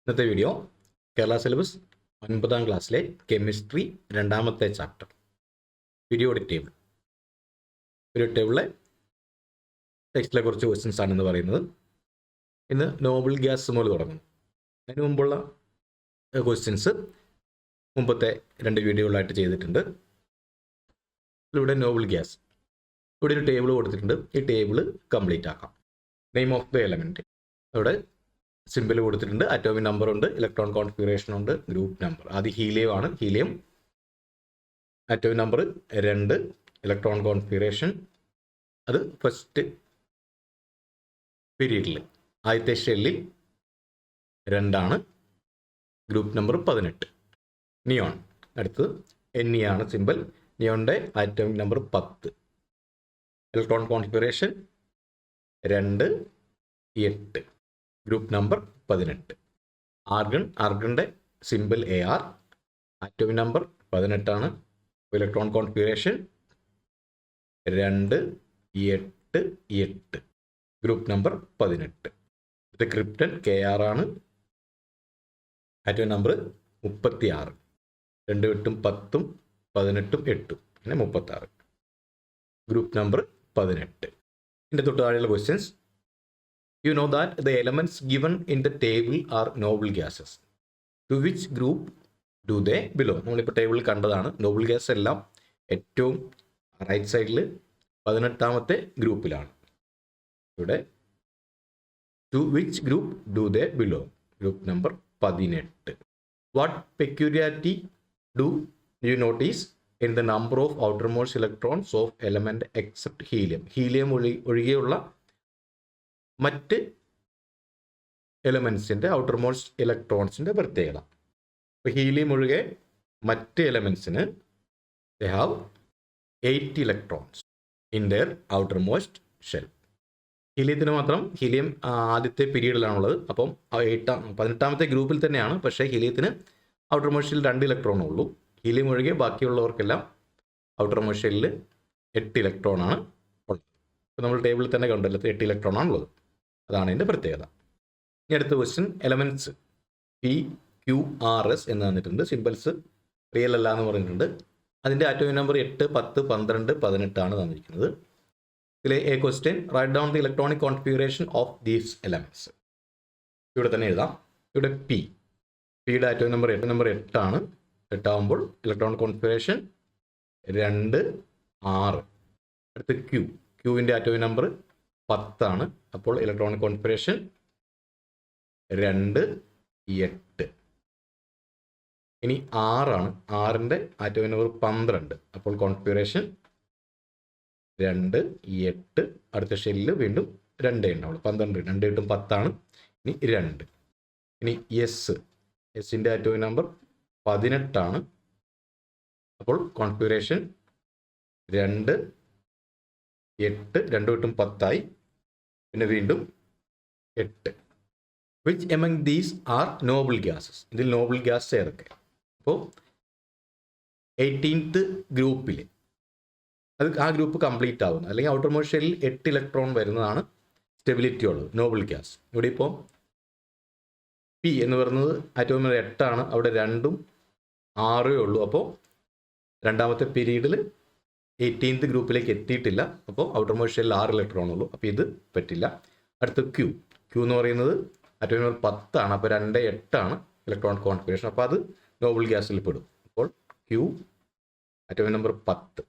ഇന്നത്തെ video Kerala syllabus 9ാം ക്ലാസ്സിലെ chemistry രണ്ടാമത്തെ ചാപ്റ്റർ പീരിയോഡിക് ടേബിൾ. പീരിയോഡിക് ടേബിളിലെ ടെക്സ്റ്റിലെ കുറച്ച് ക്വസ്റ്റ്യൻസ് ആണെന്ന് പറയുന്നത്. ഇന്ന് നോബിൾ ഗ്യാസ് മുതൽ തുടങ്ങുന്നു. അതിന് മുമ്പുള്ള ക്വസ്റ്റ്യൻസ് മുമ്പത്തെ 2 വീഡിയോകളായിട്ട് ചെയ്തിട്ടുണ്ട്. ഇവിടെ നോബിൾ ഗ്യാസ്, ഇവിടെ ഒരു ടേബിൾ കൊടുത്തിട്ടുണ്ട്. ഈ ടേബിൾ കംപ്ലീറ്റ് ആക്കാം. നെയിം ഓഫ് ദ എലമെൻറ്റ് അവിടെ സിമ്പിൾ കൊടുത്തിട്ടുണ്ട്. അറ്റോമിക് നമ്പർ ഉണ്ട്, ഇലക്ട്രോൺ കോൺഫിഗറേഷൻ ഉണ്ട്, ഗ്രൂപ്പ് നമ്പർ. ആദ്യം ഹീലിയം ആണ്. Helium atomic number 2, electron configuration അത് ഫസ്റ്റ് പീരീഡിൽ ആദ്യത്തെ ഷെല്ലിൽ 2 ആണ്, ഗ്രൂപ്പ് നമ്പർ 18. നിയോൺ അടുത്തത് Ne ആണ് സിമ്പിൾ. നിയോണിൻ്റെ atomic number 10, electron configuration 2, 8, group number 18. Argon, ആർഗണിൻ്റെ സിമ്പിൾ Ar, ആറ്റോമിക് നമ്പർ 18 ആണ്, ഇലക്ട്രോൺ കോൺഫിഗറേഷൻ 2, 8, 8, ഗ്രൂപ്പ് നമ്പർ 18. ഇത് ക്രിപ്റ്റൻ Kr ആണ്, ആറ്റോമിക് നമ്പർ 36, 2, 8, 10, 18, 8, പിന്നെ 36, ഗ്രൂപ്പ് നമ്പർ 18. ഇതിൻ്റെ തൊട്ട് താഴെയുള്ള questions. You know that the elements given in the table are noble gases. To which group do they belong? നമ്മളിപ്പോൾ ടേബിളിൽ കണ്ടതാണ്. നോബിൾ ഗ്യാസ് എല്ലാം ഏറ്റവും റൈറ്റ് സൈഡിൽ 18ാമത്തെ ഗ്രൂപ്പിലാണ്. ഇവിടെ to which group do they belong? Group number 18. What peculiarity do you notice in the number of outermost electrons of element except helium? Helium ഒഴികെയുള്ള മറ്റ് എലമെൻസിൻ്റെ outermost ഇലക്ട്രോൺസിൻ്റെ പ്രത്യേകത. ഇപ്പോൾ ഹീലിയം ഒഴികെ മറ്റ് എലമെൻസിന് they have 8 electrons in their outermost shell. ഹീലിയത്തിന് മാത്രം, helium ആദ്യത്തെ പീരീഡിലാണുള്ളത്. അപ്പം 18ാമത്തെ ഗ്രൂപ്പിൽ തന്നെയാണ്. പക്ഷേ ഹീലിയത്തിന് ഔട്ടർമോസ്റ്റ് ഷെല്ലിൽ 2 ഇലക്ട്രോൺ ഉള്ളൂ. ഹീലിയം ഒഴികെ ബാക്കിയുള്ളവർക്കെല്ലാം ഔട്ടർമോസ്റ്റ് ഷെല്ലിൽ 8 ഇലക്ട്രോണാണ് ഉള്ളത്. ഇപ്പോൾ നമ്മൾ ടേബിളിൽ തന്നെ കണ്ടല്ലോ 8 ഇലക്ട്രോൺ ആണുള്ളത്. അതാണ് ഇതിൻ്റെ പ്രത്യേകത. ഇനി അടുത്ത ക്വസ്റ്റ്യൻ, എലമെൻറ്റ്സ് PQRS എന്ന് തന്നിട്ടുണ്ട്. സിമ്പിൾസ് റിയൽ അല്ല എന്ന് പറഞ്ഞിട്ടുണ്ട്. അതിൻ്റെ ആറ്റോമിക് നമ്പർ 8, 10, 12, 18 ആണ് തന്നിരിക്കുന്നത്. ഇതിലെ A question, write down the electronic configuration of these elements. ഇവിടെ തന്നെ എഴുതാം. ഇവിടെ പിയുടെ ആറ്റോമിക് നമ്പർ 8 ആണ്. 8 ആകുമ്പോൾ ഇലക്ട്രോണിക് കോൺഫിഗറേഷൻ 2, 6. അടുത്ത് ക്യൂവിൻ്റെ ആറ്റോമിക് നമ്പർ 10 ആണ്. അപ്പോൾ ഇലക്ട്രോണിക് കോൺഫിഗറേഷൻ 2, 8. ഇനി 6 ആണ്. 6ൻ്റെ ആറ്റോമിക് നമ്പർ 12. അപ്പോൾ കോൺഫിഗറേഷൻ 2, 8. അടുത്ത ഷെല്ലിൽ വീണ്ടും 2 ഉണ്ടാവുള്ളൂ. 12, 2, 8, 10 ആണ്. ഇനി 2. ഇനി എസിൻ്റെ ആറ്റോമിക് നമ്പർ 18 ആണ്. അപ്പോൾ കോൺഫിഗറേഷൻ 2, 8, 2, 8, 10 ആയി. പിന്നെ വീണ്ടും 8. Which among these are Noble gases? ഇതിൽ നോബിൾ ഗ്യാസ് ഏതൊക്കെ? അപ്പോൾ 18th ഗ്രൂപ്പിൽ ആ ഗ്രൂപ്പ് കംപ്ലീറ്റ് ആവുന്നത്, അല്ലെങ്കിൽ ഔട്ടർമോസ്റ്റ് ഷെല്ലിൽ 8 ഇലക്ട്രോൺ വരുന്നതാണ് സ്റ്റെബിലിറ്റി ഉള്ളത് നോബിൾ ഗ്യാസ്. ഇവിടെ ഇപ്പോൾ പി എന്ന് പറയുന്നത് ആറ്റോമിക് നമ്പർ 8 ആണ്. അവിടെ 2ഉം 6 ഉള്ളൂ. അപ്പോൾ രണ്ടാമത്തെ പീരീഡിൽ 18th ഗ്രൂപ്പിലേക്ക് എത്തിയിട്ടില്ല. അപ്പോൾ ഔട്ടർമോസ്റ്റ് ഷെല്ലിൽ 6 ഇലക്ട്രോൺ ഉള്ളൂ. അപ്പോൾ ഇത് പറ്റില്ല. അടുത്ത് ക്യൂ എന്ന് പറയുന്നത് ആറ്റോമിക് നമ്പർ 10 ആണ്. അപ്പോൾ 2, 8 ആണ് ഇലക്ട്രോൺ കോൺഫിഗറേഷൻ. അപ്പോൾ അത് നോബിൾ ഗ്യാസിൽ പെടും. അപ്പോൾ ക്യൂ ആറ്റോമിക് നമ്പർ 10.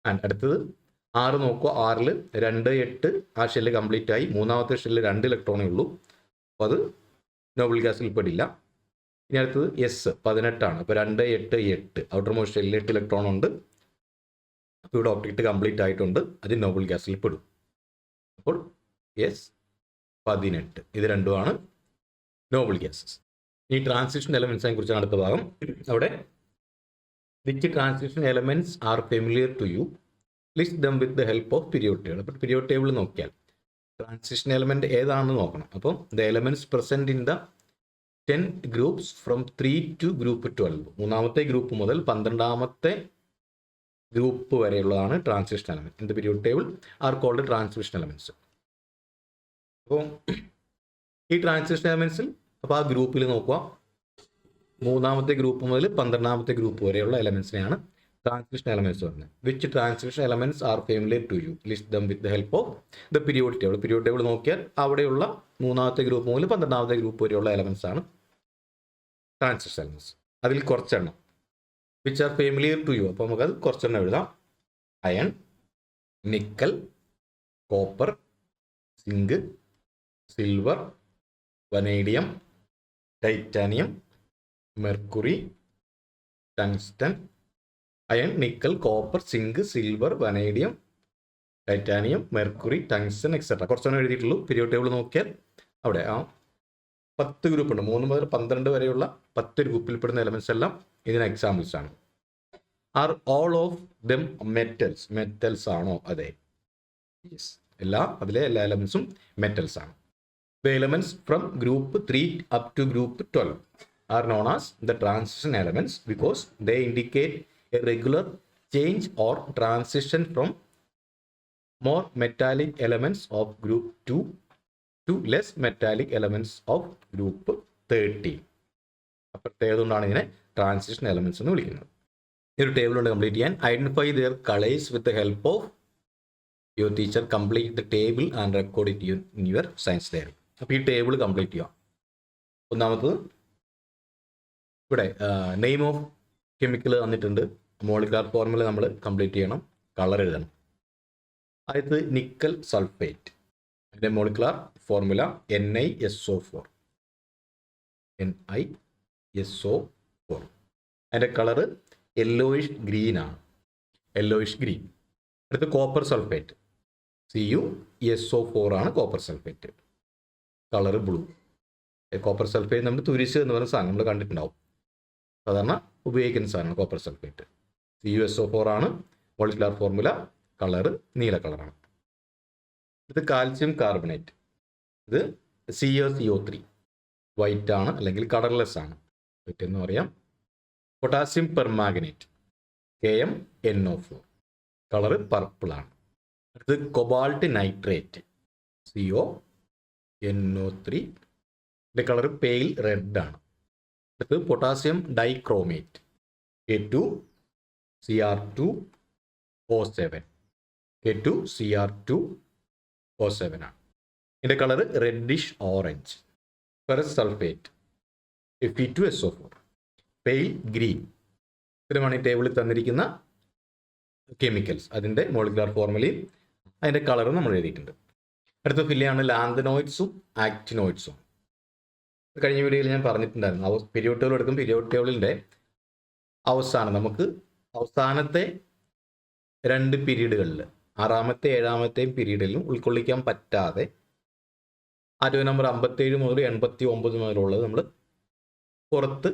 ആൻഡ് അടുത്തത് 6 നോക്കുക. 6ൽ 2, 8 ആ ഷെല്ല് കംപ്ലീറ്റ് ആയി. മൂന്നാമത്തെ ഷെല്ലിൽ 2 ഇലക്ട്രോണേ ഉള്ളൂ. അപ്പോൾ അത് നോബിൾ ഗ്യാസിൽ പെടില്ല. ഇനി അടുത്തത് 18 ആണ്. അപ്പോൾ 2, 8, 8 ഔട്ടർമോസ്റ്റ് ഷെല്ലിൽ 8 ഇലക്ട്രോൺ ഉണ്ട്. അപ്പോൾ ഇവിടെ ഒബ്ജക്റ്റ് കംപ്ലീറ്റ് ആയിട്ടുണ്ട്. അത് നോബിൾ ഗ്യാസിൽ പെടും. അപ്പോൾ 18. ഇത് രണ്ടുമാണ് നോബിൾ ഗ്യാസസ്. ഈ ട്രാൻസിഷൻ എലമെൻസിനെ കുറിച്ചാണ് അടുത്ത ഭാഗം. അവിടെ which transition elements are familiar to you, list them with the help of period table. അപ്പോൾ പീരിയോഡ് ടേബിൾ നോക്കിയാൽ ട്രാൻസിഷൻ എലമെൻറ്റ് ഏതാണെന്ന് നോക്കണം. അപ്പോൾ the elements present in the 10 groups from 3 to group 12. 3ാമത്തെ ഗ്രൂപ്പ് മുതൽ 12ാമത്തെ ഗ്രൂപ്പ് വരെയുള്ളതാണ് transition element. In the period table are called transition elements. അപ്പോൾ ഈ ട്രാൻസിഷൻ എലമെൻറ്റ്സിൽ അപ്പോൾ ആ ഗ്രൂപ്പിൽ നോക്കുക, മൂന്നാമത്തെ ഗ്രൂപ്പ് മുതൽ 12ാമത്തെ ഗ്രൂപ്പ് വരെയുള്ള എലമെൻസിനെയാണ് ട്രാൻസിഷൻ എലമെൻറ്റ്സ് പറഞ്ഞത്. Which transition elements are familiar to you, list them with the help of the periodic table. Periodic table നോക്കിയാൽ അവിടെയുള്ള മൂന്നാമത്തെ ഗ്രൂപ്പ് മുതൽ 12ാമത്തെ ഗ്രൂപ്പ് വരെയുള്ള എലമെൻറ്റ്സ് ആണ് ട്രാൻസിഷൻ എലമെൻറ്റ്സ്. അതിൽ കുറച്ചെണ്ണം which are familiar to you, അപ്പോൾ നമുക്കത് കുറച്ചെണ്ണം എഴുതാം. Iron, nickel, copper, zinc, silver, vanadium, titanium, mercury, tungsten. Iron, nickel, copper, zinc, silver, vanadium, titanium, mercury, tungsten etcetera. കുറച്ചെണ്ണം എഴുതിയിട്ടുള്ളൂ. പീരിയോഡിക് ടേബിൾ നോക്കിയാൽ അവിടെ ആ 10 ഗ്രൂപ്പുണ്ട്. 3 മുതൽ 12 വരെയുള്ള 10 ഗ്രൂപ്പിൽപ്പെടുന്ന എലമെൻറ്റ്സ് എല്ലാം ഇതിന് എക്സാമ്പിൾസ് ആണ്. Are all of them metals? Metals ആണോ? അതെ, യെസ്. അതിലെ എല്ലാ എലമെൻസും മെറ്റൽസ് ആണ്. The elements from group 3 up to group 12 are known as the transition elements because they indicate a regular change or transition from more metallic elements of group 2 to less metallic elements of group 13. അപ്പോഴത്തേതുകൊണ്ടാണ് ഇതിനെ transition elements എന്ന് വിളിക്കുന്നത്. ഈ ഒരു table കൊണ്ട് complete ചെയ്യാൻ identify their colours with the help of your teacher. Complete the table and record it in your science diary. അപ്പോൾ ഈ table complete ചെയ്യാം. ഒന്നാമത്തത് ഇവിടെ നെയിം ഓഫ് കെമിക്കൽ തന്നിട്ടുണ്ട്. മോളിക്കുലർ ഫോർമുല നമ്മൾ കംപ്ലീറ്റ് ചെയ്യണം, കളർ എഴുതണം. ആദ്യത്ത് നിക്കൽ സൾഫേറ്റ്, അതിൻ്റെ മോളിക്കുലർ ഫോർമുല NiSO4. NiSO4. അതിൻ്റെ കളറ് യെല്ലോയിഷ് ഗ്രീൻ ആണ്, യെല്ലോയിഷ് ഗ്രീൻ. അടുത്ത് കോപ്പർ സൾഫേറ്റ്, CuSO4 ആണ് copper sulphate, colour blue. Copper sulphate നമ്മൾ തുരിശ് എന്ന് പറയുന്ന സാധനം നമ്മൾ കണ്ടിട്ടുണ്ടാവും, സാധാരണ ഉപയോഗിക്കുന്ന സാധനമാണ് കോപ്പർ സൾഫേറ്റ്. CuSO4 ആണ് മോളിക്കുലർ ഫോർമുല, കളർ നീല കളറാണ്. ഇത് കാൽസ്യം കാർബണേറ്റ്, ഇത് CaCO3, വൈറ്റ് ആണ് അല്ലെങ്കിൽ കളർലെസ് ആണ്, വൈറ്റ് എന്ന് പറയാം. Potassium permanganate, KmNO4, colour purple ആണ്. അടുത്ത് കൊബാൾട്ട് നൈട്രേറ്റ്, CONO3, ഇതിൻ്റെ കളർ പെയിൽ റെഡ് ആണ്. അടുത്ത് പൊട്ടാസ്യം ഡൈക്രോമേറ്റ്, K2Cr2O7, K2Cr2O7 ആണ്. ഇതിൻ്റെ colour reddish orange. Ferrous sulphate, Fe2SO4, pale green. ഇത്രയുമാണ് ഈ ടേബിളിൽ തന്നിരിക്കുന്ന കെമിക്കൽസ്. അതിൻ്റെ മോളിക്കുലർ ഫോർമുലയും അതിൻ്റെ കളറും നമ്മൾ എഴുതിയിട്ടുണ്ട്. അടുത്ത ഫില്ലാണ് ലാന്തനോയിഡ്സും ആക്റ്റിനോയിഡ്സും. കഴിഞ്ഞ വീഡിയോയിൽ ഞാൻ പറഞ്ഞിട്ടുണ്ടായിരുന്നു, പീരിയോഡിക് ടേബിൾ എടുക്കും. പീരിയോഡിക് ടേബിളിൻ്റെ അവസാനം നമുക്ക് അവസാനത്തെ 2 പീരീഡുകളിൽ, 6ാമത്തെ 7ാമത്തെയും പീരീഡിലും ഉൾക്കൊള്ളിക്കാൻ പറ്റാതെ ആറ്റോമിക് നമ്പർ 57 മുതൽ 89 മുതലുള്ളത് നമ്മൾ പുറത്ത്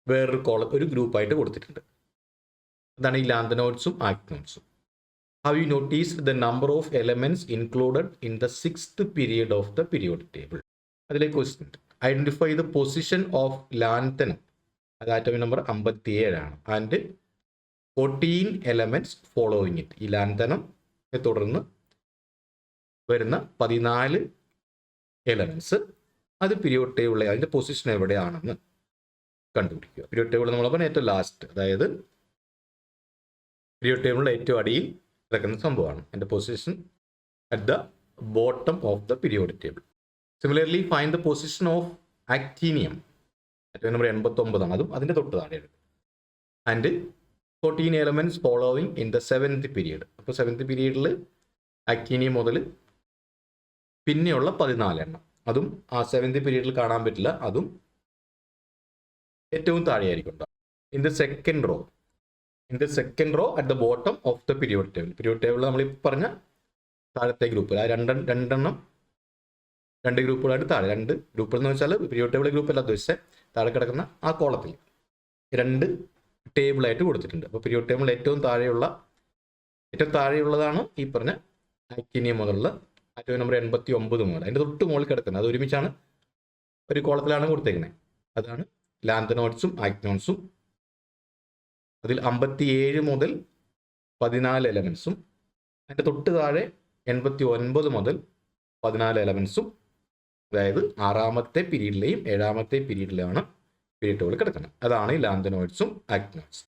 വേറൊരു ഒരു ഗ്രൂപ്പായിട്ട് കൊടുത്തിട്ടുണ്ട്. അതാണ് ഈ ലാന്തനോയിഡ്സും ആക്റ്റിനോയിഡ്സും. Have you noticed the number of elements included in the 6th period of the periodic table? അതിലെ question, identify the position of lanthanum, അത് ആറ്റോമിക് നമ്പർ 57 ആണ്, ആൻഡ് 14 എലമെന്റ്സ് ഫോളോയിങ് ഇറ്റ്. ഈ ലാന്തനത്തെ തുടർന്ന് വരുന്ന 14 എലമെന്റ്സ്, അത് പീരിയോഡിക് ടേബിളിലെ അതിൻ്റെ പൊസിഷൻ എവിടെയാണെന്ന് കണ്ടുപിടിക്കുക. പീരിയോഡിക് ടേബിൾ നമ്മൾ പറഞ്ഞാൽ ഏറ്റവും ലാസ്റ്റ്, അതായത് പീരിയോഡിക് ടേബിളിലെ ഏറ്റവും അടിയിൽ കിടക്കുന്ന സംഭവമാണ് അതിൻ്റെ position at the bottom of the periodic table. Similarly find the position of actinium, atomic number 89 ആണ്, അതും അതിൻ്റെ തൊട്ട് താഴെയാണ്. And 14 elements following in the 7th period. അപ്പോൾ 7th പീരീഡിൽ ആക്ടീനിയം മുതൽ പിന്നെയുള്ള 14 എണ്ണം, അതും ആ 7th പീരീഡിൽ കാണാൻ പറ്റില്ല, അതും ഏറ്റവും താഴെയായിരിക്കും ഉണ്ടാവും. In the second row at the bottom of the periodic table. Periodic table നമ്മൾ ഈ പറഞ്ഞ താഴത്തെ ഗ്രൂപ്പിൽ, ആ രണ്ടെണ്ണം 2 ഗ്രൂപ്പുകളായിട്ട് താഴെ, 2 ഗ്രൂപ്പുകൾ എന്ന് വെച്ചാൽ പീരിയോഡിക് ടേബിൾ ഗ്രൂപ്പ് അല്ല ഉദ്ദേശിച്ചത്, താഴെ കിടക്കുന്ന ആ കോളത്തിൽ 2 ടേബിളായിട്ട് കൊടുത്തിട്ടുണ്ട്. അപ്പോൾ പീരിയോഡിക് ടേബിൾ ഏറ്റവും താഴെയുള്ളതാണ് ഈ പറഞ്ഞ ആക്ടീനിയം മുതലുള്ള ആറ്റോമിക് നമ്പർ 89 മുതൽ അതിൻ്റെ തൊട്ട് മുകളിൽ കിടക്കുന്നത്, അത് ഒരുമിച്ചാണ് ഒരു കോളത്തിലാണ് കൊടുത്തേക്കുന്നത്. അതാണ് ലാന്തനോയിഡ്സും ആക്റ്റിനോയിഡ്സും. അതിൽ 57 മുതൽ 14 എലമെന്റ്സും, അതിൻ്റെ തൊട്ട് താഴെ 89 മുതൽ 14 എലമെന്റ്സും അതായത് 6ാമത്തെ പീരീഡിലെയും 7ാമത്തെ പീരീഡിലാണ് പീരീഡ് ടേബിൾ കിടക്കുന്നത്. അതാണ് ഈ ലാന്തനോയിഡ്സും ആക്ടിനോയിഡ്സും.